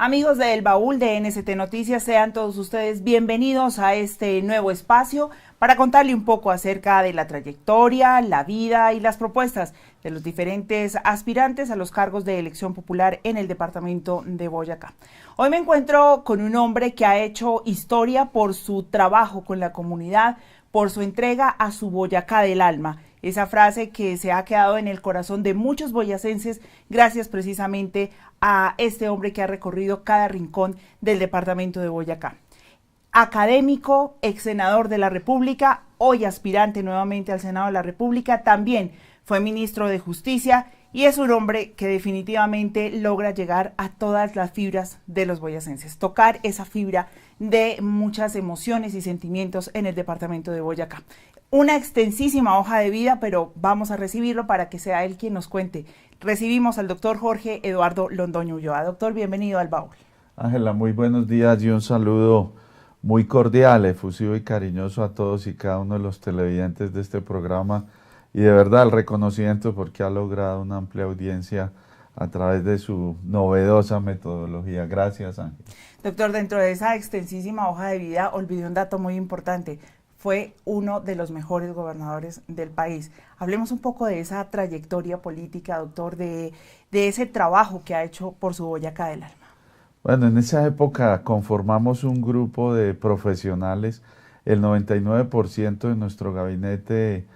Amigos del Baúl de NST Noticias, sean todos ustedes bienvenidos a este nuevo espacio para contarle un poco acerca de la trayectoria, la vida y las propuestas de los diferentes aspirantes a los cargos de elección popular en el departamento de Boyacá. Hoy me encuentro con un hombre que ha hecho historia por su trabajo con la comunidad, por su entrega a su Boyacá del alma. Esa frase que se ha quedado en el corazón de muchos boyacenses gracias precisamente a este hombre que ha recorrido cada rincón del departamento de Boyacá. Académico, ex senador de la República, hoy aspirante nuevamente al Senado de la República, también fue ministro de Justicia y es un hombre que definitivamente logra llegar a todas las fibras de los boyacenses, tocar esa fibra de muchas emociones y sentimientos en el departamento de Boyacá. Una extensísima hoja de vida, pero vamos a recibirlo para que sea él quien nos cuente. Recibimos al doctor Jorge Eduardo Londoño Ulloa. Doctor, bienvenido al Baúl. Ángela, muy buenos días y un saludo muy cordial, efusivo y cariñoso a todos y cada uno de los televidentes de este programa y de verdad el reconocimiento porque ha logrado una amplia audiencia a través de su novedosa metodología. Gracias, Ángel. Doctor, dentro de esa extensísima hoja de vida, olvidé un dato muy importante. Fue uno de los mejores gobernadores del país. Hablemos un poco de esa trayectoria política, doctor, de ese trabajo que ha hecho por su Boyacá del alma. Bueno, en esa época conformamos un grupo de profesionales. El 99% de nuestro gabinete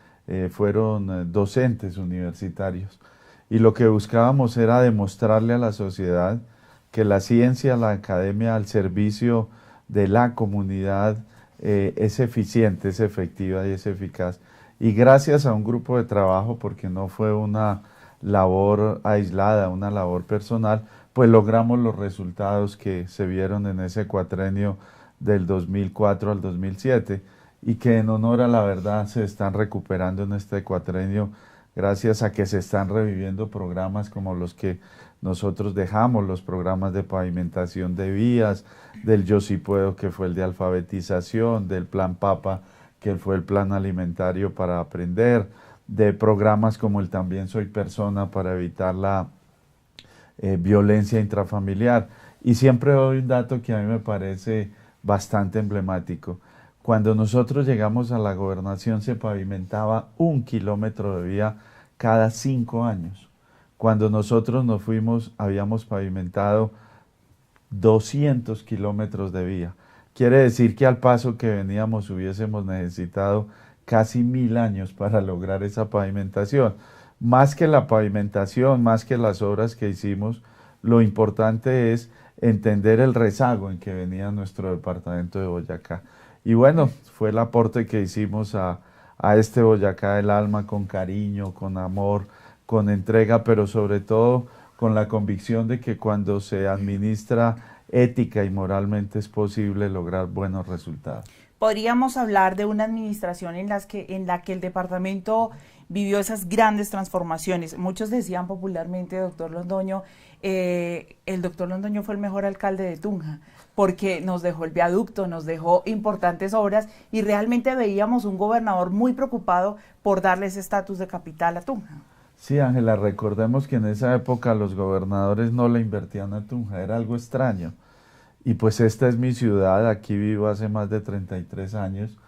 fueron docentes universitarios. Y lo que buscábamos era demostrarle a la sociedad que la ciencia, la academia al servicio de la comunidad es eficiente, es efectiva y es eficaz. Y gracias a un grupo de trabajo, porque no fue una labor aislada, una labor personal, pues logramos los resultados que se vieron en ese cuatrenio del 2004 al 2007 y que en honor a la verdad se están recuperando en este cuatrenio gracias a que se están reviviendo programas como los que nosotros dejamos, los programas de pavimentación de vías, del Yo Sí Puedo, que fue el de alfabetización, del Plan Papa, que fue el plan alimentario para aprender, de programas como el También Soy Persona para evitar la violencia intrafamiliar. Y siempre doy un dato que a mí me parece bastante emblemático. Cuando nosotros llegamos a la gobernación se pavimentaba 1 kilómetro de vía cada 5 años. Cuando nosotros nos fuimos habíamos pavimentado 200 kilómetros de vía. Quiere decir que al paso que veníamos hubiésemos necesitado casi 1000 años para lograr esa pavimentación. Más que la pavimentación, más que las obras que hicimos, lo importante es entender el rezago en que venía nuestro departamento de Boyacá. Y bueno, fue el aporte que hicimos a este Boyacá del alma con cariño, con amor, con entrega, pero sobre todo con la convicción de que cuando se administra ética y moralmente es posible lograr buenos resultados. Podríamos hablar de una administración en la que el departamento vivió esas grandes transformaciones. Muchos decían popularmente, doctor Londoño, el doctor Londoño fue el mejor alcalde de Tunja, porque nos dejó el viaducto, nos dejó importantes obras y realmente veíamos un gobernador muy preocupado por darle ese estatus de capital a Tunja. Sí, Ángela, recordemos que en esa época los gobernadores no le invertían a Tunja, era algo extraño. Y pues esta es mi ciudad, aquí vivo hace más de 33 años.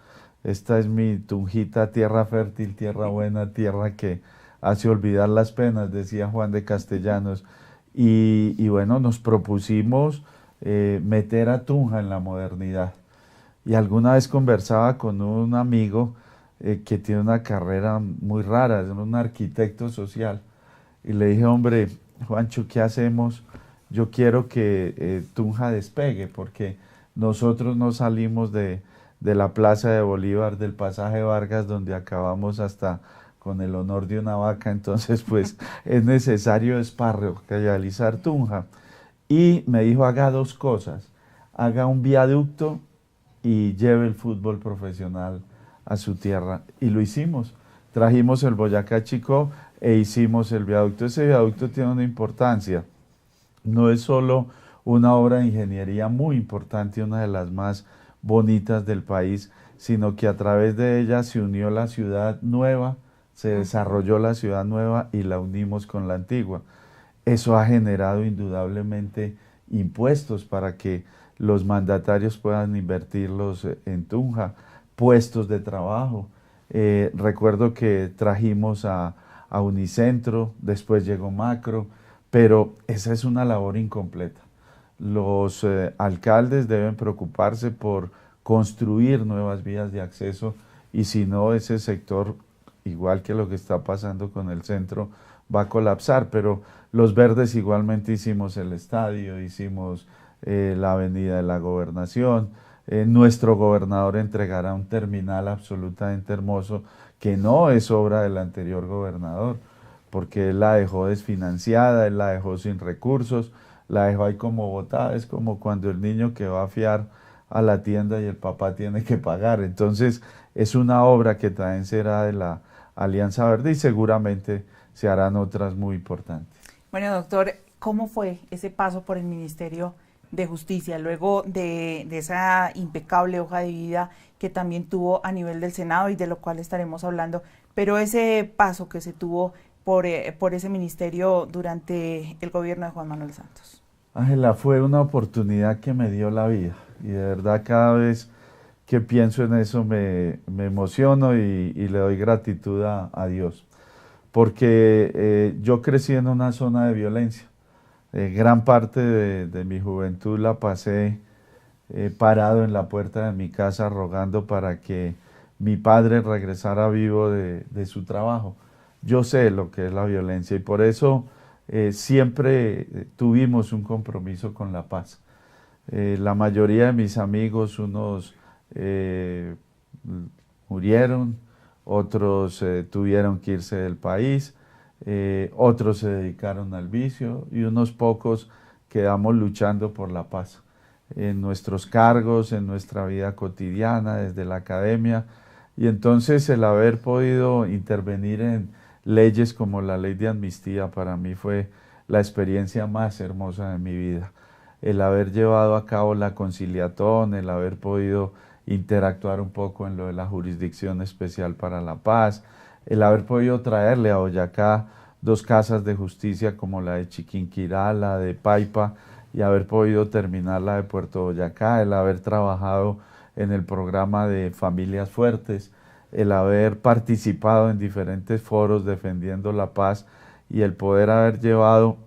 Esta es mi Tunjita, tierra fértil, tierra buena, tierra que hace olvidar las penas, decía Juan de Castellanos. Y bueno, nos propusimos meter a Tunja en la modernidad. Y alguna vez conversaba con un amigo que tiene una carrera muy rara, es un arquitecto social. Y le dije, hombre, Juancho, ¿qué hacemos? Yo quiero que Tunja despegue, porque nosotros no salimos de la Plaza de Bolívar, del pasaje Vargas, donde acabamos hasta con el honor de una vaca, entonces pues es necesario realizar Tunja. Y me dijo, haga 2 cosas, haga un viaducto y lleve el fútbol profesional a su tierra. Y lo hicimos, trajimos el Boyacá Chicó e hicimos el viaducto. Ese viaducto tiene una importancia. No es solo una obra de ingeniería muy importante, una de las más bonitas del país, sino que a través de ella se unió la ciudad nueva, se desarrolló la ciudad nueva y la unimos con la antigua. Eso ha generado indudablemente impuestos para que los mandatarios puedan invertirlos en Tunja, puestos de trabajo. Recuerdo que trajimos a Unicentro, después llegó Macro, pero esa es una labor incompleta. Los alcaldes deben preocuparse por construir nuevas vías de acceso y si no, ese sector, igual que lo que está pasando con el centro, va a colapsar. Pero los verdes igualmente hicimos el estadio, hicimos la avenida de la Gobernación. Nuestro gobernador entregará un terminal absolutamente hermoso que no es obra del anterior gobernador, porque él la dejó desfinanciada, él la dejó sin recursos, la dejó ahí como botada. Es como cuando el niño que va a fiar a la tienda y el papá tiene que pagar. Entonces es una obra que también será de la Alianza Verde y seguramente se harán otras muy importantes. Bueno, doctor, ¿cómo fue ese paso por el Ministerio de Justicia, luego de esa impecable hoja de vida que también tuvo a nivel del Senado y de lo cual estaremos hablando, pero ese paso que se tuvo por ese ministerio durante el gobierno de Juan Manuel Santos? Ángela, fue una oportunidad que me dio la vida y de verdad cada vez que pienso en eso me emociono y le doy gratitud a Dios, porque yo crecí en una zona de violencia. Gran parte de mi juventud la pasé parado en la puerta de mi casa rogando para que mi padre regresara vivo de su trabajo. Yo sé lo que es la violencia y por eso siempre tuvimos un compromiso con la paz. La mayoría de mis amigos, unos murieron, otros tuvieron que irse del país, otros se dedicaron al vicio y unos pocos quedamos luchando por la paz en nuestros cargos, en nuestra vida cotidiana, desde la academia. Y entonces el haber podido intervenir en leyes como la ley de amnistía para mí fue la experiencia más hermosa de mi vida. El haber llevado a cabo la conciliatón, el haber podido interactuar un poco en lo de la Jurisdicción Especial para la Paz, el haber podido traerle a Boyacá 2 casas de justicia como la de Chiquinquirá, la de Paipa, y haber podido terminar la de Puerto Boyacá, el haber trabajado en el programa de Familias Fuertes, el haber participado en diferentes foros defendiendo la paz y el poder haber llevado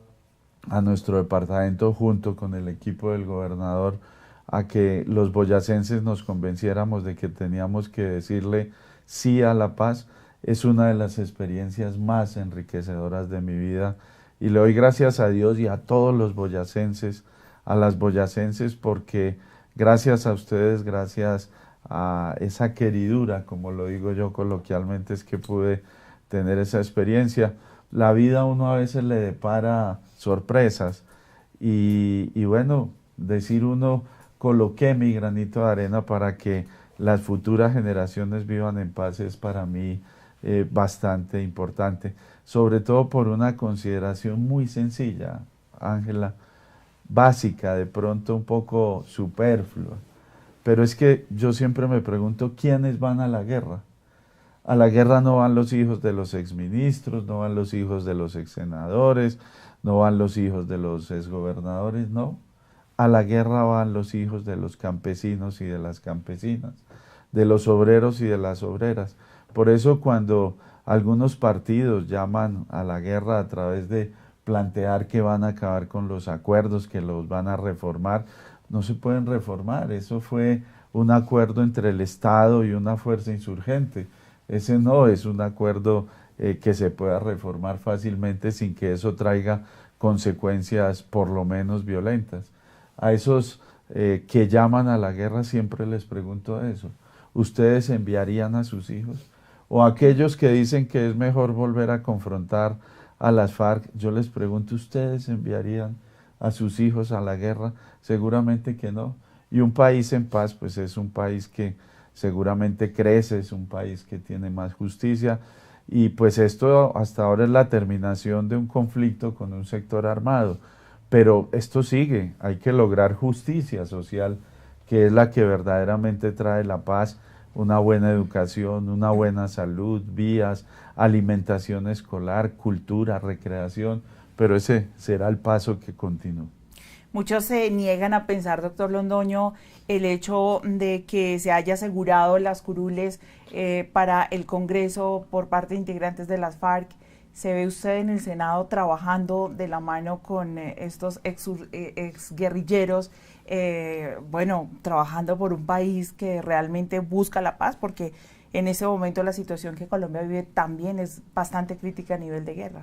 a nuestro departamento junto con el equipo del gobernador a que los boyacenses nos convenciéramos de que teníamos que decirle sí a la paz, es una de las experiencias más enriquecedoras de mi vida y le doy gracias a Dios y a todos los boyacenses, a las boyacenses, porque gracias a ustedes, gracias a esa queridura, como lo digo yo coloquialmente, es que pude tener esa experiencia. La vida a uno a veces le depara sorpresas y bueno, decir uno, coloqué mi granito de arena para que las futuras generaciones vivan en paz es para mí bastante importante, sobre todo por una consideración muy sencilla, Ángela, básica, de pronto un poco superflua, pero es que yo siempre me pregunto, ¿quiénes van a la guerra? A la guerra no van los hijos de los exministros, no van los hijos de los exsenadores, no van los hijos de los exgobernadores, no. A la guerra van los hijos de los campesinos y de las campesinas, de los obreros y de las obreras. Por eso cuando algunos partidos llaman a la guerra a través de plantear que van a acabar con los acuerdos, que los van a reformar, no se pueden reformar. Eso fue un acuerdo entre el Estado y una fuerza insurgente. Ese no es un acuerdo que se pueda reformar fácilmente sin que eso traiga consecuencias por lo menos violentas. A esos que llaman a la guerra siempre les pregunto eso. ¿Ustedes enviarían a sus hijos? O aquellos que dicen que es mejor volver a confrontar a las FARC, yo les pregunto, ¿ustedes enviarían a sus hijos a la guerra? Seguramente que no. Y un país en paz, pues es un país que seguramente crece, es un país que tiene más justicia. Y pues esto hasta ahora es la terminación de un conflicto con un sector armado. Pero esto sigue, hay que lograr justicia social, que es la que verdaderamente trae la paz, una buena educación, una buena salud, vías, alimentación escolar, cultura, recreación, pero ese será el paso que continúa. Muchos se niegan a pensar, doctor Londoño, el hecho de que se haya asegurado las curules para el Congreso por parte de integrantes de las FARC. ¿Se ve usted en el Senado trabajando de la mano con estos ex guerrilleros, bueno, trabajando por un país que realmente busca la paz? Porque en ese momento la situación que Colombia vive también es bastante crítica a nivel de guerra.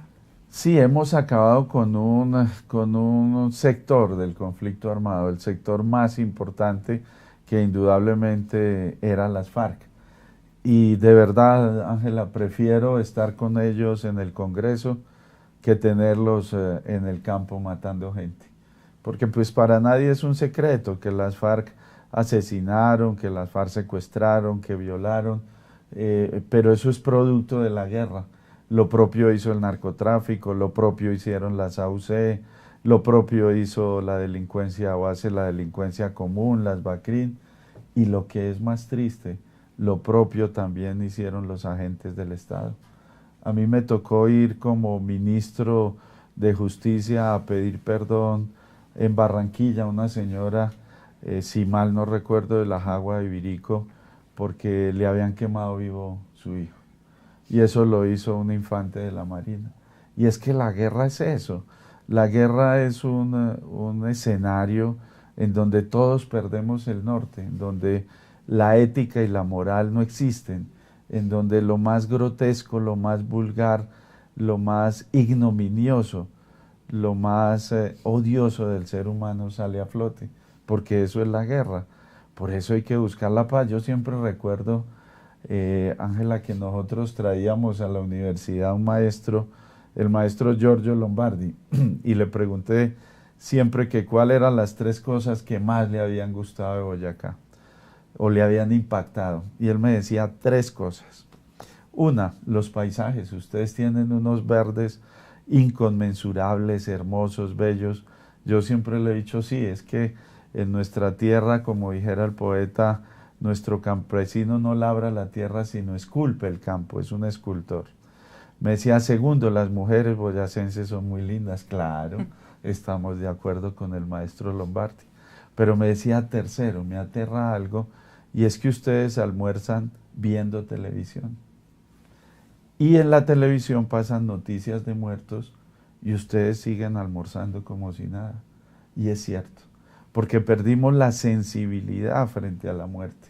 Sí, hemos acabado con un sector del conflicto armado, el sector más importante que indudablemente eran las FARC. Y de verdad, Ángela, prefiero estar con ellos en el Congreso que tenerlos en el campo matando gente. Porque pues para nadie es un secreto que las FARC asesinaron, que las FARC secuestraron, que violaron, pero eso es producto de la guerra. Lo propio hizo el narcotráfico, lo propio hicieron las AUC, lo propio hizo la delincuencia o hace la delincuencia común, las BACRIN, y lo que es más triste, lo propio también hicieron los agentes del Estado. A mí me tocó ir como ministro de Justicia a pedir perdón en Barranquilla a una señora, si mal no recuerdo, de la Jagua de Ibirico, porque le habían quemado vivo su hijo. Y eso lo hizo un infante de la Marina. Y es que la guerra es eso. La guerra es un escenario en donde todos perdemos el norte, en donde la ética y la moral no existen, en donde lo más grotesco, lo más vulgar, lo más ignominioso, lo más odioso del ser humano sale a flote, porque eso es la guerra. Por eso hay que buscar la paz. Yo siempre recuerdo, Ángela, que nosotros traíamos a la universidad un maestro, el maestro Giorgio Lombardi, y le pregunté siempre que cuáles eran las 3 cosas que más le habían gustado de Boyacá o le habían impactado. Y él me decía 3 cosas. Una, los paisajes. Ustedes tienen unos verdes inconmensurables, hermosos, bellos. Yo siempre le he dicho, sí, es que en nuestra tierra, como dijera el poeta, nuestro campesino no labra la tierra, sino esculpe el campo, es un escultor. Me decía, segundo, las mujeres boyacenses son muy lindas. Claro, estamos de acuerdo con el maestro Lombardi. Pero me decía, tercero, me aterra algo, y es que ustedes almuerzan viendo televisión. Y en la televisión pasan noticias de muertos y ustedes siguen almorzando como si nada. Y es cierto, porque perdimos la sensibilidad frente a la muerte.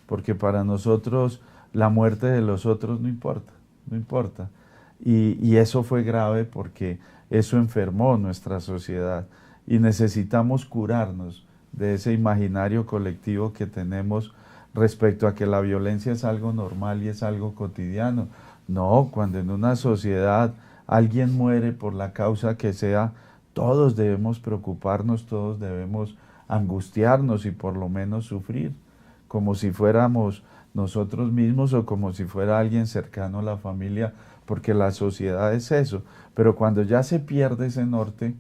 Porque para nosotros la muerte de los otros no importa, no importa. Y eso fue grave porque eso enfermó nuestra sociedad. Y necesitamos curarnos de ese imaginario colectivo que tenemos respecto a que la violencia es algo normal y es algo cotidiano. No, cuando en una sociedad alguien muere por la causa que sea, todos debemos preocuparnos, todos debemos angustiarnos y por lo menos sufrir, como si fuéramos nosotros mismos o como si fuera alguien cercano a la familia, porque la sociedad es eso. Pero cuando ya se pierde ese norte,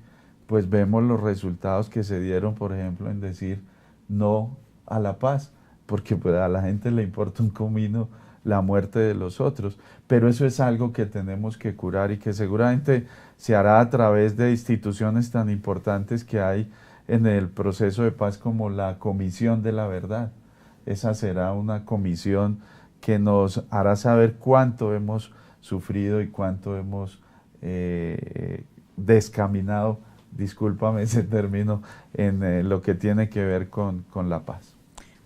pues vemos los resultados que se dieron, por ejemplo, en decir no a la paz, porque pues a la gente le importa un comino la muerte de los otros, pero eso es algo que tenemos que curar y que seguramente se hará a través de instituciones tan importantes que hay en el proceso de paz como la Comisión de la Verdad. Esa será una comisión que nos hará saber cuánto hemos sufrido y cuánto hemos descaminado, discúlpame ese término, en lo que tiene que ver con la paz.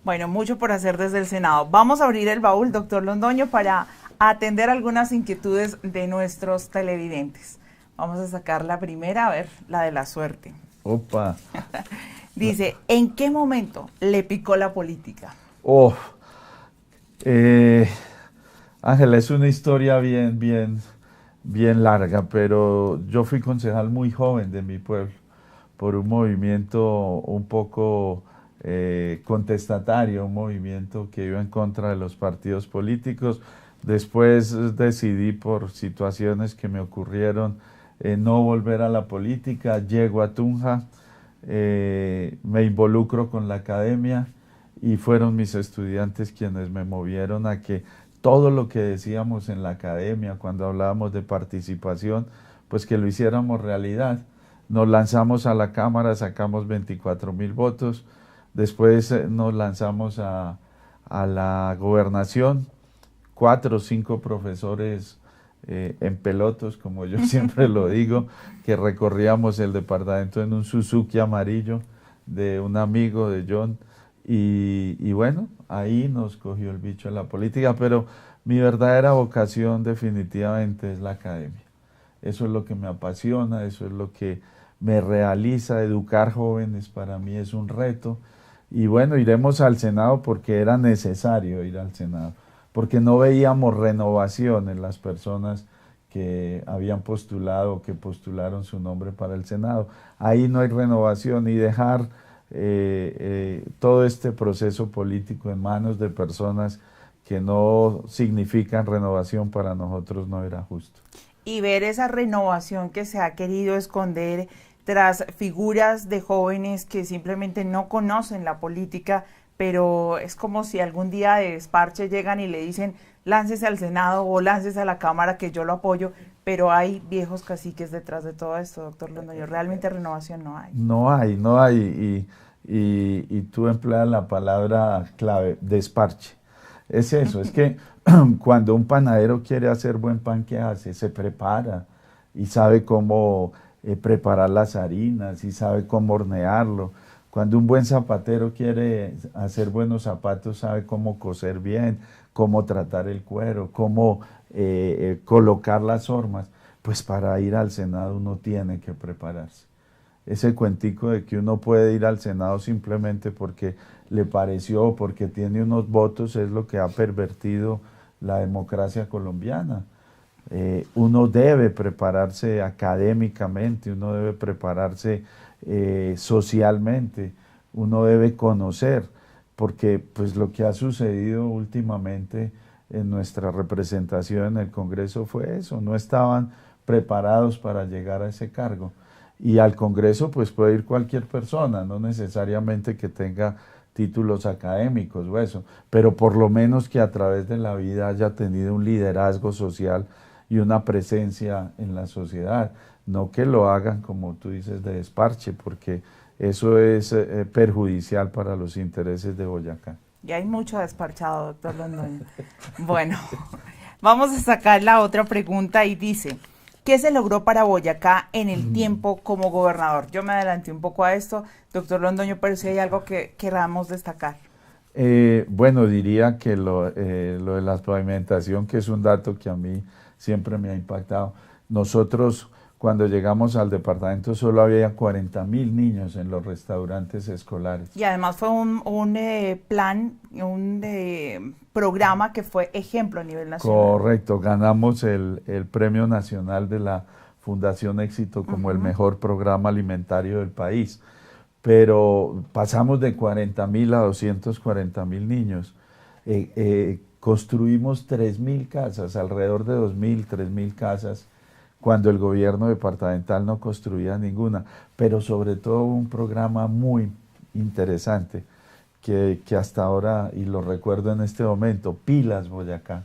Bueno, mucho por hacer desde el Senado. Vamos a abrir el baúl, doctor Londoño, para atender algunas inquietudes de nuestros televidentes. Vamos a sacar la primera, a ver, la de la suerte. Opa. Dice, ¿en qué momento le picó la política? Oh, Ángela, es una historia bien larga, pero yo fui concejal muy joven de mi pueblo por un movimiento un poco contestatario, un movimiento que iba en contra de los partidos políticos. Después decidí por situaciones que me ocurrieron no volver a la política, llego a Tunja, me involucro con la academia y fueron mis estudiantes quienes me movieron a que todo lo que decíamos en la academia cuando hablábamos de participación, pues que lo hiciéramos realidad. nos lanzamos a la Cámara, sacamos 24.000 votos, después nos lanzamos a la gobernación, 4 o 5 profesores en pelotos, como yo siempre lo digo, que recorríamos el departamento en un Suzuki amarillo de un amigo de John, y bueno, ahí nos cogió el bicho en la política, pero mi verdadera vocación definitivamente es la academia. Eso es lo que me apasiona, eso es lo que me realiza. Educar jóvenes para mí es un reto. Y bueno, iremos al Senado porque era necesario ir al Senado, porque no veíamos renovación en las personas que habían postulado, que postularon su nombre para el Senado. Ahí no hay renovación, y dejar todo este proceso político en manos de personas que no significan renovación para nosotros no era justo. Y ver esa renovación que se ha querido esconder tras figuras de jóvenes que simplemente no conocen la política, pero es como si algún día de desparche llegan y le dicen láncese al Senado o láncese a la Cámara, que yo lo apoyo, pero hay viejos caciques detrás de todo esto, doctor Londoño. Realmente renovación no hay. No hay, y tú empleas la palabra clave, desparche. Es eso, es que cuando un panadero quiere hacer buen pan, ¿qué hace? Se prepara y sabe cómo preparar las harinas y sabe cómo hornearlo. Cuando un buen zapatero quiere hacer buenos zapatos, sabe cómo coser bien, cómo tratar el cuero, cómo colocar las hormas. Pues para ir al Senado uno tiene que prepararse. Ese cuentico de que uno puede ir al Senado simplemente porque le pareció, porque tiene unos votos, es lo que ha pervertido la democracia colombiana. Uno debe prepararse académicamente, uno debe prepararse socialmente, uno debe conocer, porque pues lo que ha sucedido últimamente en nuestra representación en el Congreso fue eso, no estaban preparados para llegar a ese cargo. Y al Congreso pues puede ir cualquier persona, no necesariamente que tenga títulos académicos o eso, pero por lo menos que a través de la vida haya tenido un liderazgo social y una presencia en la sociedad, no que lo hagan, como tú dices, de desparche, porque eso es perjudicial para los intereses de Boyacá. Y hay mucho desparchado, doctor Londoño. Bueno, vamos a sacar la otra pregunta y dice, ¿qué se logró para Boyacá en el tiempo como gobernador? Yo me adelanté un poco a esto, doctor Londoño, pero si hay algo que queramos destacar. Bueno, diría que lo de la pavimentación, que es un dato que a mí siempre me ha impactado. Nosotros, cuando llegamos al departamento, solo había 40.000 niños en los restaurantes escolares. Y además fue un programa que fue ejemplo a nivel nacional. Correcto, ganamos el Premio Nacional de la Fundación Éxito como el mejor programa alimentario del país. Pero pasamos de 40.000 a 240.000 niños. Construimos 3.000 casas, alrededor de 2.000, 3.000 casas, cuando el gobierno departamental no construía ninguna. Pero sobre todo un programa muy interesante que hasta ahora, y lo recuerdo en este momento, Pilas Boyacá.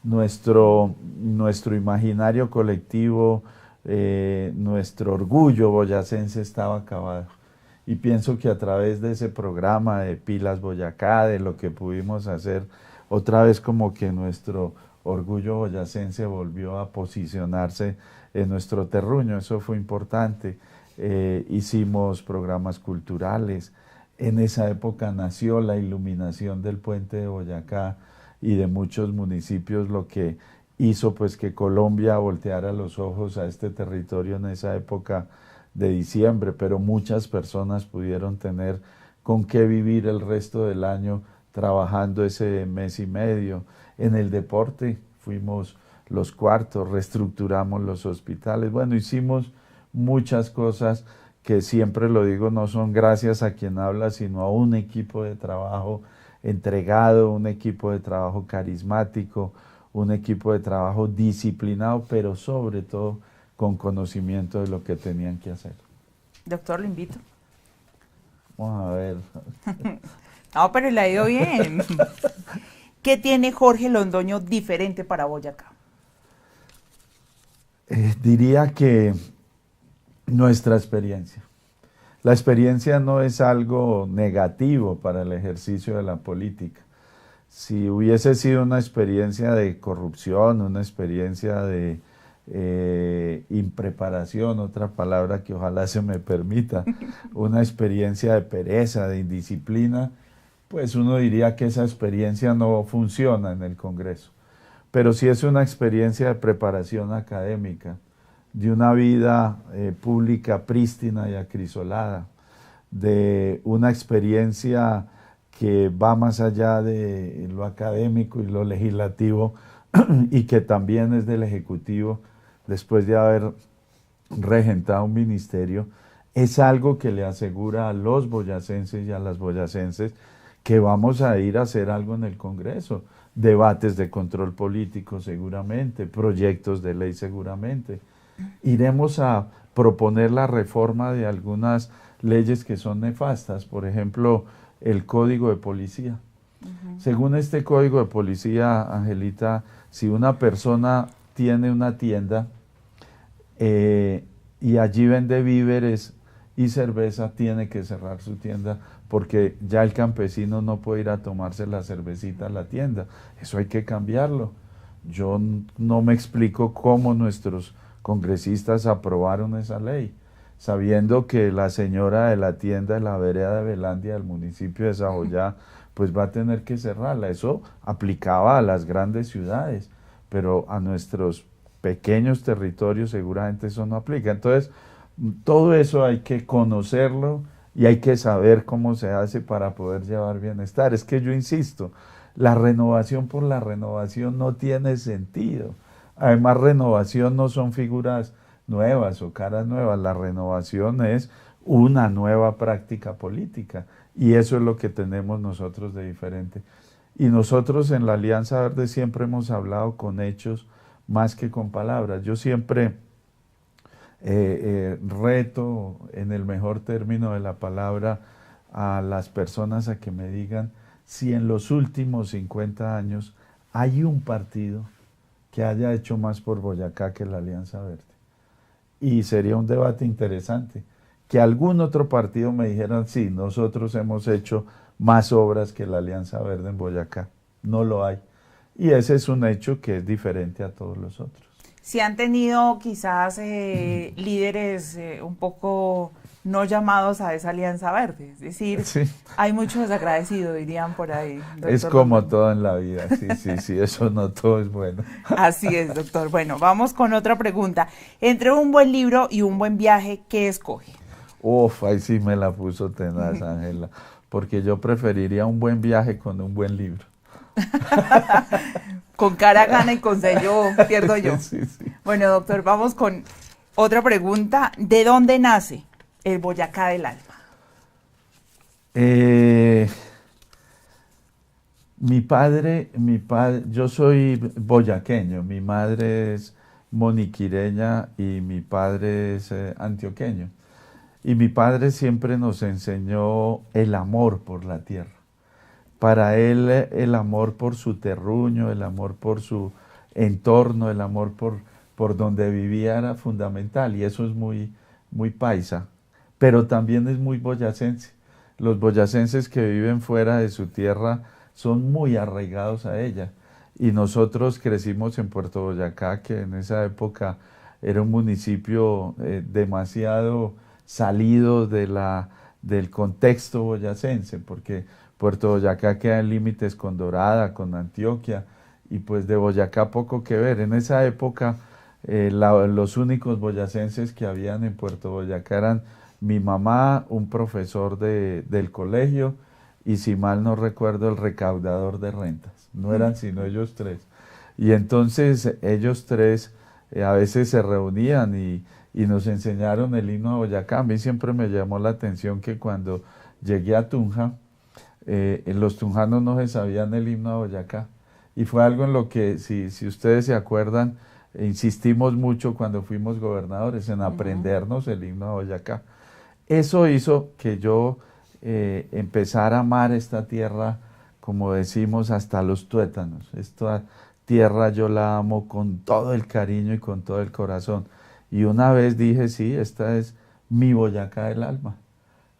Nuestro imaginario colectivo, nuestro orgullo boyacense estaba acabado. Y pienso que a través de ese programa de Pilas Boyacá, de lo que pudimos hacer, otra vez como que nuestro orgullo boyacense volvió a posicionarse en nuestro terruño. Eso fue importante. Hicimos programas culturales. En esa época nació la iluminación del puente de Boyacá y de muchos municipios, lo que hizo pues que Colombia volteara los ojos a este territorio en esa época de diciembre, pero muchas personas pudieron tener con qué vivir el resto del año trabajando ese mes y medio. En el deporte fuimos los cuartos, reestructuramos los hospitales, bueno, hicimos muchas cosas que siempre lo digo, no son gracias a quien habla, sino a un equipo de trabajo entregado, un equipo de trabajo carismático, un equipo de trabajo disciplinado, pero sobre todo con conocimiento de lo que tenían que hacer. Doctor, lo invito. Vamos a ver. No, pero le ha ido bien. ¿Qué tiene Jorge Londoño diferente para Boyacá? Diría que nuestra experiencia. La experiencia no es algo negativo para el ejercicio de la política. Si hubiese sido una experiencia de corrupción, una experiencia de impreparación, otra palabra que ojalá se me permita, una experiencia de pereza, de indisciplina, pues uno diría que esa experiencia no funciona en el Congreso. Pero si es una experiencia de preparación académica, de una vida pública prístina y acrisolada, de una experiencia que va más allá de lo académico y lo legislativo y que también es del Ejecutivo, después de haber regentado un ministerio, es algo que le asegura a los boyacenses y a las boyacenses que vamos a ir a hacer algo en el Congreso. Debates de control político seguramente, proyectos de ley seguramente. Iremos a proponer la reforma de algunas leyes que son nefastas, por ejemplo, el Código de Policía. Según este Código de Policía, Angelita, si una persona tiene una tienda y allí vende víveres y cerveza, tiene que cerrar su tienda porque ya el campesino no puede ir a tomarse la cervecita a la tienda. Eso hay que cambiarlo. Yo no me explico cómo nuestros congresistas aprobaron esa ley, sabiendo que la señora de la tienda de la vereda de Velandia del municipio de Saboyá pues va a tener que cerrarla. Eso aplicaba a las grandes ciudades, pero a nuestros pequeños territorios seguramente eso no aplica. Entonces, todo eso hay que conocerlo y hay que saber cómo se hace para poder llevar bienestar. Es que yo insisto, la renovación por la renovación no tiene sentido. Además, renovación no son figuras nuevas o caras nuevas, la renovación es una nueva práctica política y eso es lo que tenemos nosotros de diferente. Y nosotros en la Alianza Verde siempre hemos hablado con hechos más que con palabras. Yo siempre reto, en el mejor término de la palabra, a las personas a que me digan si en los últimos 50 años hay un partido que haya hecho más por Boyacá que la Alianza Verde. Y sería un debate interesante. Que algún otro partido me dijera, sí, nosotros hemos hecho más obras que la Alianza Verde en Boyacá. No lo hay. Y ese es un hecho que es diferente a todos los otros. Si han tenido quizás líderes un poco no llamados a esa Alianza Verde, es decir, sí, hay mucho desagradecido, dirían por ahí. Es como todo en la vida, sí, eso no todo es bueno. Así es, doctor. Bueno, vamos con otra pregunta. Entre un buen libro y un buen viaje, ¿qué escoge? Uf, ahí sí me la puso tenaz, Ángela, porque yo preferiría un buen viaje con un buen libro. Con cara gana y con sello pierdo yo. Sí. Bueno, doctor, vamos con otra pregunta. ¿De dónde nace el Boyacá del alma? Mi padre, yo soy boyaqueño, mi madre es moniquireña y mi padre es antioqueño. Y mi padre siempre nos enseñó el amor por la tierra. Para él el amor por su terruño, el amor por su entorno, el amor por donde vivía era fundamental y eso es muy, muy paisa, pero también es muy boyacense. Los boyacenses que viven fuera de su tierra son muy arraigados a ella y nosotros crecimos en Puerto Boyacá, que en esa época era un municipio demasiado salido del contexto boyacense, porque Puerto Boyacá queda en límites con Dorada, con Antioquia, y pues de Boyacá poco que ver. En esa época los únicos boyacenses que habían en Puerto Boyacá eran mi mamá, un profesor del colegio, y si mal no recuerdo el recaudador de rentas. No eran sino ellos tres. Y entonces ellos tres a veces se reunían y nos enseñaron el himno a Boyacá. A mí siempre me llamó la atención que cuando llegué a Tunja, los tunjanos no se sabían el himno a Boyacá. Y fue algo en lo que, si ustedes se acuerdan, insistimos mucho cuando fuimos gobernadores en aprendernos el himno a Boyacá. Eso hizo que yo empezara a amar esta tierra, como decimos, hasta los tuétanos. Esta tierra yo la amo con todo el cariño y con todo el corazón. Y una vez dije, sí, esta es mi Boyacá del alma,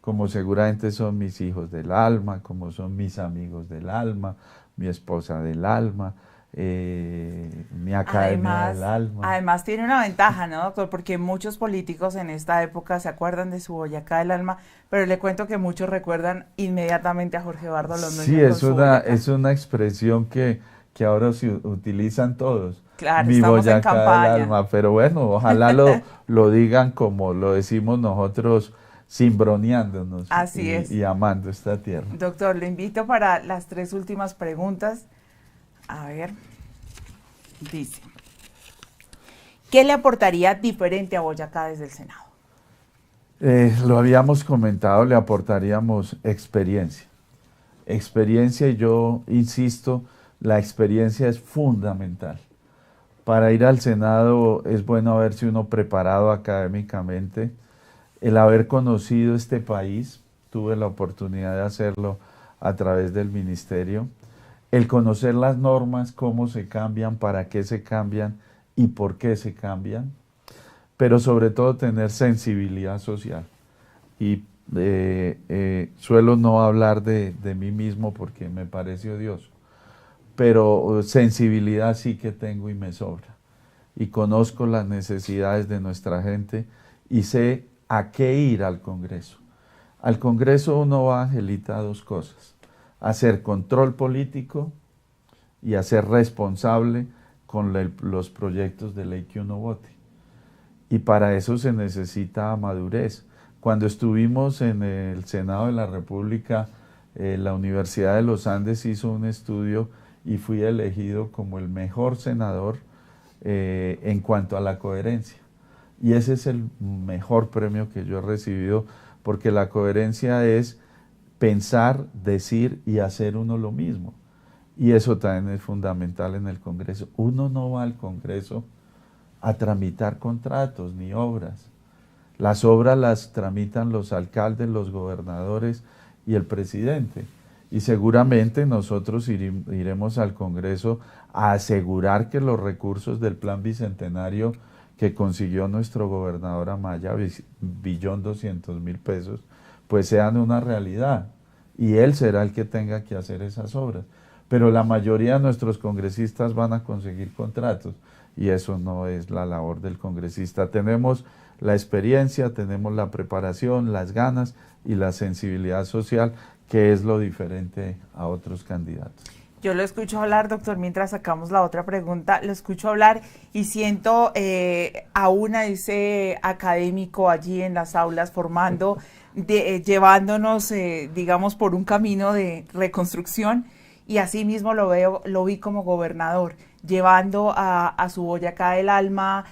como seguramente son mis hijos del alma, como son mis amigos del alma, mi esposa del alma, mi academia del alma. Además tiene una ventaja, ¿no, doctor? Porque muchos políticos en esta época se acuerdan de su Boyacá del alma, pero le cuento que muchos recuerdan inmediatamente a Jorge Eduardo Sí, Londoño con su Boyacá. es una expresión que ahora se utilizan todos. Claro, Mi estamos en Boyacá del campaña. alma, pero bueno, ojalá lo digan como lo decimos nosotros, cimbroneándonos Así es. y amando esta tierra. Doctor, le invito para las 3 últimas preguntas. A ver, dice, ¿qué le aportaría diferente a Boyacá desde el Senado? Lo habíamos comentado, le aportaríamos experiencia. Experiencia, y yo insisto, la experiencia es fundamental. Para ir al Senado es bueno haberse uno preparado académicamente, el haber conocido este país, tuve la oportunidad de hacerlo a través del ministerio, el conocer las normas, cómo se cambian, para qué se cambian y por qué se cambian, pero sobre todo tener sensibilidad social. Y suelo no hablar de mí mismo porque me parece odioso, pero sensibilidad sí que tengo y me sobra. Y conozco las necesidades de nuestra gente y sé a qué ir al Congreso. Al Congreso uno va, Angelita, a 2 cosas: a hacer control político y a ser responsable con los proyectos de ley que uno vote. Y para eso se necesita madurez. Cuando estuvimos en el Senado de la República, la Universidad de los Andes hizo un estudio y fui elegido como el mejor senador en cuanto a la coherencia. Y ese es el mejor premio que yo he recibido, porque la coherencia es pensar, decir y hacer uno lo mismo. Y eso también es fundamental en el Congreso. Uno no va al Congreso a tramitar contratos ni obras. Las obras las tramitan los alcaldes, los gobernadores y el presidente. Y seguramente nosotros iremos al Congreso a asegurar que los recursos del Plan Bicentenario que consiguió nuestro gobernador Amaya, 1.200.000 pesos, pues sean una realidad. Y él será el que tenga que hacer esas obras. Pero la mayoría de nuestros congresistas van a conseguir contratos y eso no es la labor del congresista. Tenemos la experiencia, tenemos la preparación, las ganas y la sensibilidad social, que es lo diferente a otros candidatos. Yo lo escucho hablar, doctor, mientras sacamos la otra pregunta, lo escucho hablar y siento aún a ese académico allí en las aulas formando, llevándonos, digamos, por un camino de reconstrucción, y así mismo lo vi como gobernador, llevando a su Boyacá del alma,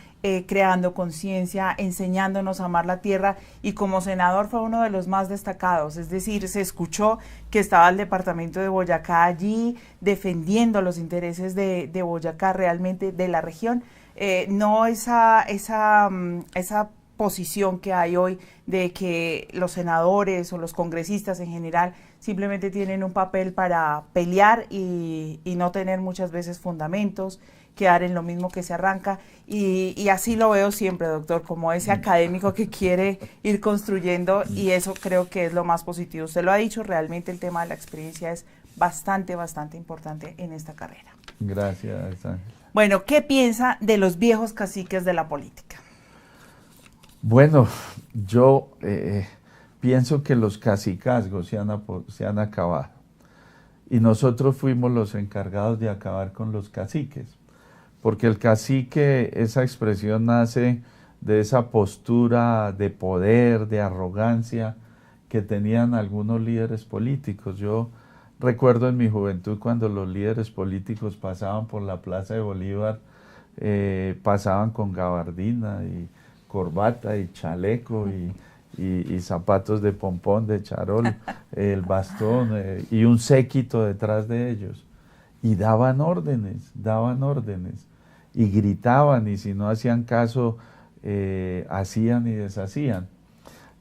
creando conciencia, enseñándonos a amar la tierra, y como senador fue uno de los más destacados. Es decir, se escuchó que estaba el departamento de Boyacá allí defendiendo los intereses de Boyacá, realmente de la región, no esa posición que hay hoy de que los senadores o los congresistas en general simplemente tienen un papel para pelear y no tener muchas veces fundamentos, quedar en lo mismo que se arranca, y así lo veo siempre, doctor, como ese académico que quiere ir construyendo, y eso creo que es lo más positivo. Usted lo ha dicho, realmente el tema de la experiencia es bastante importante en esta carrera. Gracias, Ángela. Bueno, ¿qué piensa de los viejos caciques de la política? Bueno, yo pienso que los cacicazgos se han acabado y nosotros fuimos los encargados de acabar con los caciques, porque el cacique, esa expresión nace de esa postura de poder, de arrogancia que tenían algunos líderes políticos. Yo recuerdo en mi juventud cuando los líderes políticos pasaban por la Plaza de Bolívar, pasaban con gabardina y corbata y chaleco y zapatos de pompón, de charol, el bastón y un séquito detrás de ellos. Y daban órdenes y gritaban, y si no hacían caso, hacían y deshacían.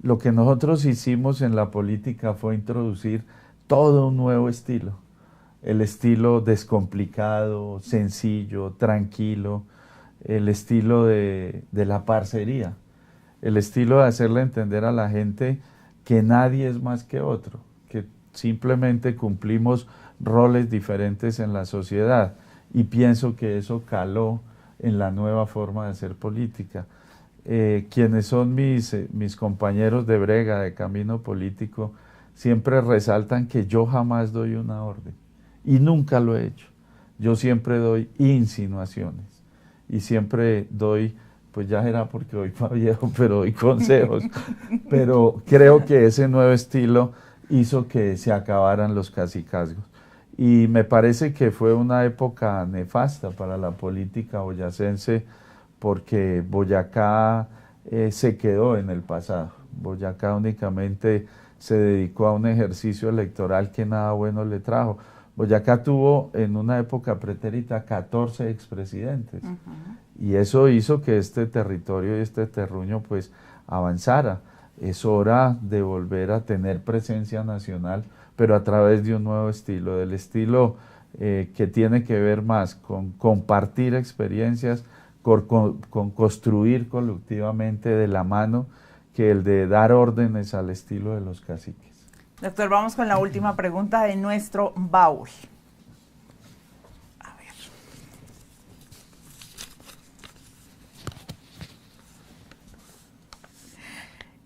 Lo que nosotros hicimos en la política fue introducir todo un nuevo estilo, el estilo descomplicado, sencillo, tranquilo, el estilo de la parcería, el estilo de hacerle entender a la gente que nadie es más que otro, que simplemente cumplimos roles diferentes en la sociedad, y pienso que eso caló en la nueva forma de hacer política. Quienes son mis compañeros de brega, de camino político, siempre resaltan que yo jamás doy una orden, y nunca lo he hecho. Yo siempre doy insinuaciones, y siempre doy, pues ya era porque hoy para viejo, pero doy consejos. Pero creo que ese nuevo estilo hizo que se acabaran los cacicazgos. Y me parece que fue una época nefasta para la política boyacense, porque Boyacá se quedó en el pasado. Boyacá únicamente se dedicó a un ejercicio electoral que nada bueno le trajo. Boyacá tuvo en una época pretérita 14 expresidentes, y eso hizo que este territorio y este terruño pues avanzara. Es hora de volver a tener presencia nacional, pero a través de un nuevo estilo, del estilo que tiene que ver más con compartir experiencias, con construir colectivamente de la mano, que el de dar órdenes al estilo de los caciques. Doctor, vamos con la última pregunta de nuestro baúl. A ver.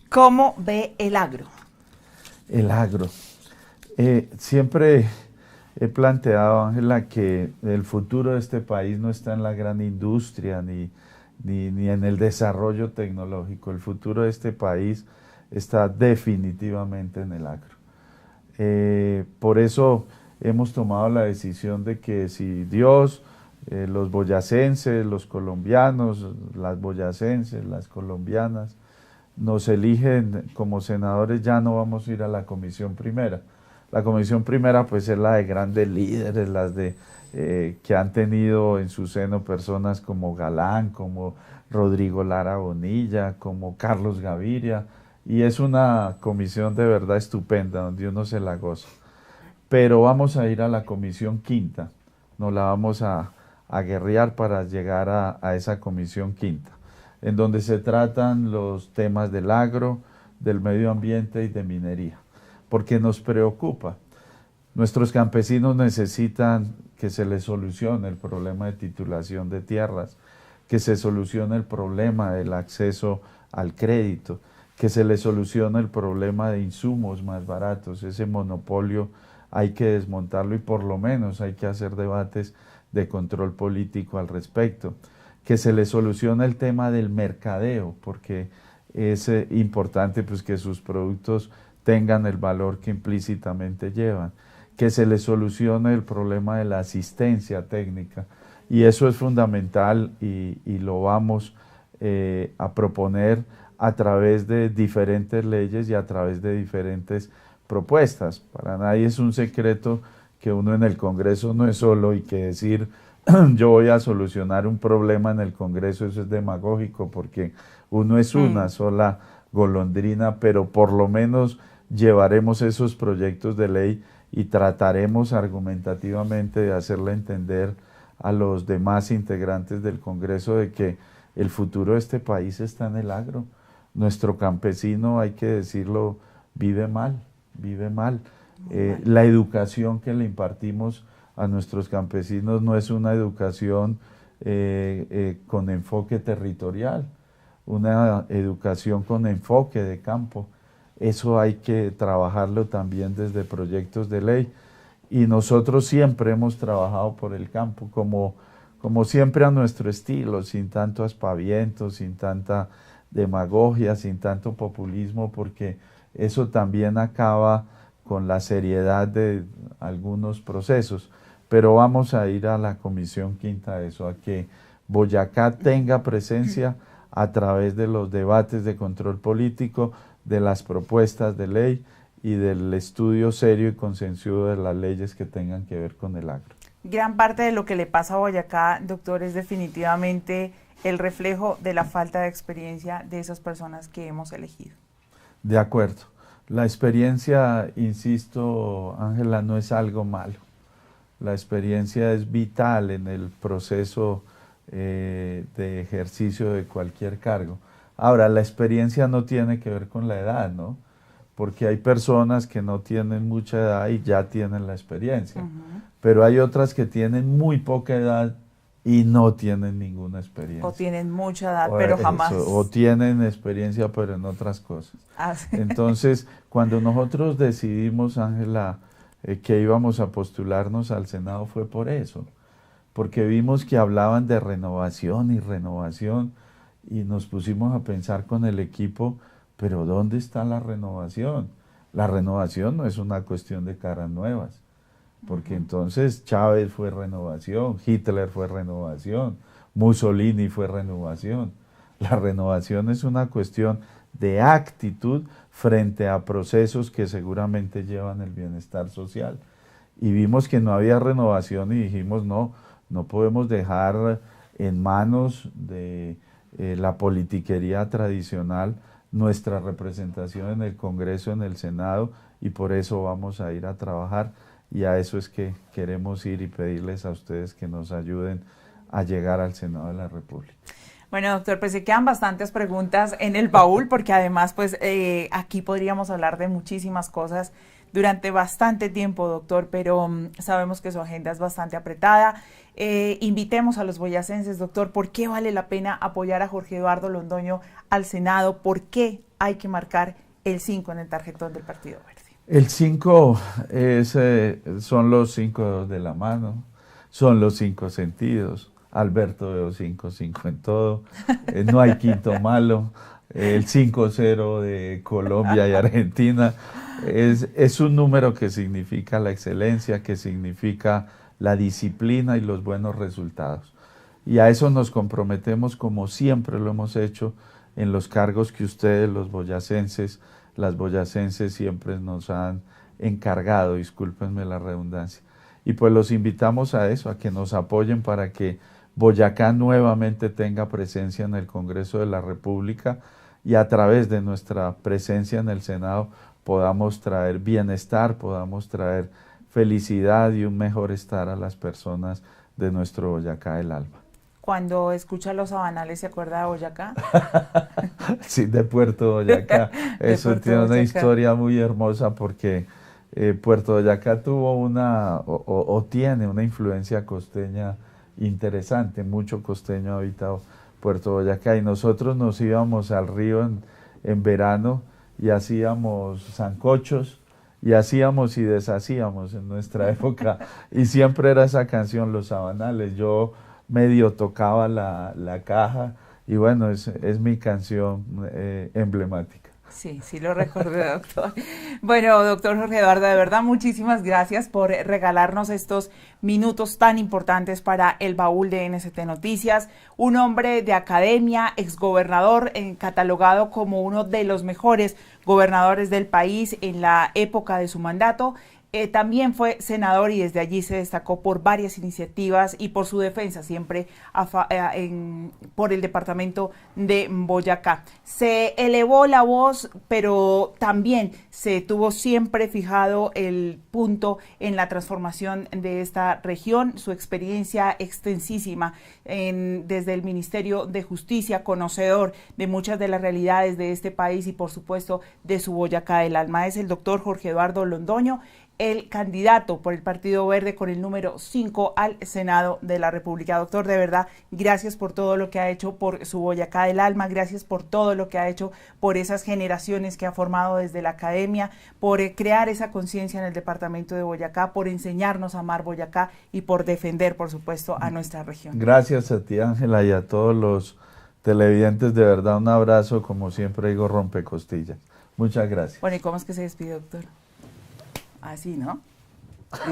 ¿Cómo ve el agro? El agro. Siempre he planteado, Ángela, que el futuro de este país no está en la gran industria ni en el desarrollo tecnológico. El futuro de este país está definitivamente en el agro. Por eso hemos tomado la decisión de que si Dios, los boyacenses, los colombianos, las boyacenses, las colombianas, nos eligen como senadores, ya no vamos a ir a la comisión primera. La comisión primera pues es la de grandes líderes, las de que han tenido en su seno personas como Galán, como Rodrigo Lara Bonilla, como Carlos Gaviria, y es una comisión de verdad estupenda, donde uno se la goza. Pero vamos a ir a la comisión quinta, nos la vamos a guerrear para llegar a esa comisión quinta, en donde se tratan los temas del agro, del medio ambiente y de minería, porque nos preocupa. Nuestros campesinos necesitan que se les solucione el problema de titulación de tierras, que se solucione el problema del acceso al crédito, que se les solucione el problema de insumos más baratos. Ese monopolio hay que desmontarlo, y por lo menos hay que hacer debates de control político al respecto. Que se les solucione el tema del mercadeo, porque es importante pues que sus productos tengan el valor que implícitamente llevan. Que se les solucione el problema de la asistencia técnica, y eso es fundamental, y lo vamos a proponer a través de diferentes leyes y a través de diferentes propuestas. Para nadie es un secreto que uno en el Congreso no es solo, y que decir yo voy a solucionar un problema en el Congreso, eso es demagógico, porque uno es una sola golondrina, pero por lo menos llevaremos esos proyectos de ley y trataremos argumentativamente de hacerle entender a los demás integrantes del Congreso de que el futuro de este país está en el agro. Nuestro campesino, hay que decirlo, vive mal, vive mal. La educación que le impartimos a nuestros campesinos no es una educación con enfoque territorial, una educación con enfoque de campo. Eso hay que trabajarlo también desde proyectos de ley, y nosotros siempre hemos trabajado por el campo, como siempre a nuestro estilo, sin tanto aspaviento, sin tanta demagogia, sin tanto populismo, porque eso también acaba con la seriedad de algunos procesos. Pero vamos a ir a la comisión quinta de eso, a que Boyacá tenga presencia a través de los debates de control político, de las propuestas de ley y del estudio serio y consensuado de las leyes que tengan que ver con el agro. Gran parte de lo que le pasa a Boyacá, doctor, es definitivamente el reflejo de la falta de experiencia de esas personas que hemos elegido. De acuerdo. La experiencia, insisto, Ángela, no es algo malo. La experiencia es vital en el proceso de ejercicio de cualquier cargo. Ahora, la experiencia no tiene que ver con la edad, ¿no? Porque hay personas que no tienen mucha edad y ya tienen la experiencia, pero hay otras que tienen muy poca edad y no tienen ninguna experiencia. O tienen mucha edad, pero jamás. O tienen experiencia, pero en otras cosas. Sí. Entonces, cuando nosotros decidimos, Ángela, que íbamos a postularnos al Senado fue por eso, porque vimos que hablaban de renovación y nos pusimos a pensar con el equipo, pero ¿dónde está la renovación? La renovación no es una cuestión de caras nuevas, porque entonces Chávez fue renovación, Hitler fue renovación, Mussolini fue renovación. La renovación es una cuestión de actitud frente a procesos que seguramente llevan el bienestar social. Y vimos que no había renovación y dijimos no podemos dejar en manos de la politiquería tradicional nuestra representación en el Congreso, en el Senado, y por eso vamos a ir a trabajar, y a eso es que queremos ir y pedirles a ustedes que nos ayuden a llegar al Senado de la República. Bueno, doctor, pues se quedan bastantes preguntas en el baúl, porque además, pues aquí podríamos hablar de muchísimas cosas durante bastante tiempo, doctor, pero sabemos que su agenda es bastante apretada. Invitemos a los boyacenses, doctor, ¿por qué vale la pena apoyar a Jorge Eduardo Londoño al Senado? ¿Por qué hay que marcar el 5 en el tarjetón del Partido Verde? El 5 son los 5 dedos de la mano, son los 5 sentidos. Alberto veo 5-5 en todo, no hay quinto malo, el 5-0 de Colombia y Argentina es un número que significa la excelencia, que significa la disciplina y los buenos resultados. Y a eso nos comprometemos como siempre lo hemos hecho en los cargos que ustedes, los boyacenses, las boyacenses siempre nos han encargado, discúlpenme la redundancia. Y pues los invitamos a eso, a que nos apoyen para que Boyacá nuevamente tenga presencia en el Congreso de la República y a través de nuestra presencia en el Senado podamos traer bienestar, podamos traer felicidad y un mejor estar a las personas de nuestro Boyacá del alma. Cuando escucha Los Sabanales, ¿se acuerda de Boyacá? Sí, de Puerto Boyacá. Eso tiene una historia muy hermosa porque Puerto Boyacá tuvo tiene una influencia costeña interesante, mucho costeño ha habitado Puerto Boyacá y nosotros nos íbamos al río en verano y hacíamos sancochos y hacíamos y deshacíamos en nuestra época y siempre era esa canción Los Sabanales. Yo medio tocaba la caja y bueno, es mi canción emblemática. Sí, sí lo recordé, doctor. Bueno, doctor Jorge Eduardo, de verdad, muchísimas gracias por regalarnos estos minutos tan importantes para el baúl de NST Noticias. Un hombre de academia, exgobernador, catalogado como uno de los mejores gobernadores del país en la época de su mandato. También fue senador y desde allí se destacó por varias iniciativas y por su defensa siempre por el departamento de Boyacá. Se elevó la voz, pero también se tuvo siempre fijado el punto en la transformación de esta región, su experiencia extensísima desde el Ministerio de Justicia, conocedor de muchas de las realidades de este país y por supuesto de su Boyacá del alma. Es el doctor Jorge Eduardo Londoño, el candidato por el Partido Verde con el número 5 al Senado de la República. Doctor, de verdad, gracias por todo lo que ha hecho por su Boyacá del alma, gracias por todo lo que ha hecho por esas generaciones que ha formado desde la academia, por crear esa conciencia en el departamento de Boyacá, por enseñarnos a amar Boyacá y por defender, por supuesto, a nuestra región. Gracias a ti, Ángela, y a todos los televidentes, de verdad, un abrazo, como siempre digo, rompecostillas. Muchas gracias. Bueno, ¿y cómo es que se despide, doctor? Así, ¿no?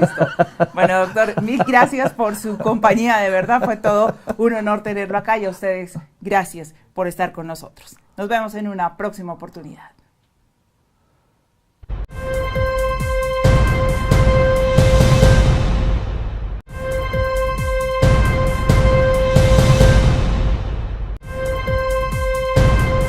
Listo. Bueno, doctor, mil gracias por su compañía, de verdad fue todo un honor tenerlo acá y a ustedes gracias por estar con nosotros. Nos vemos en una próxima oportunidad.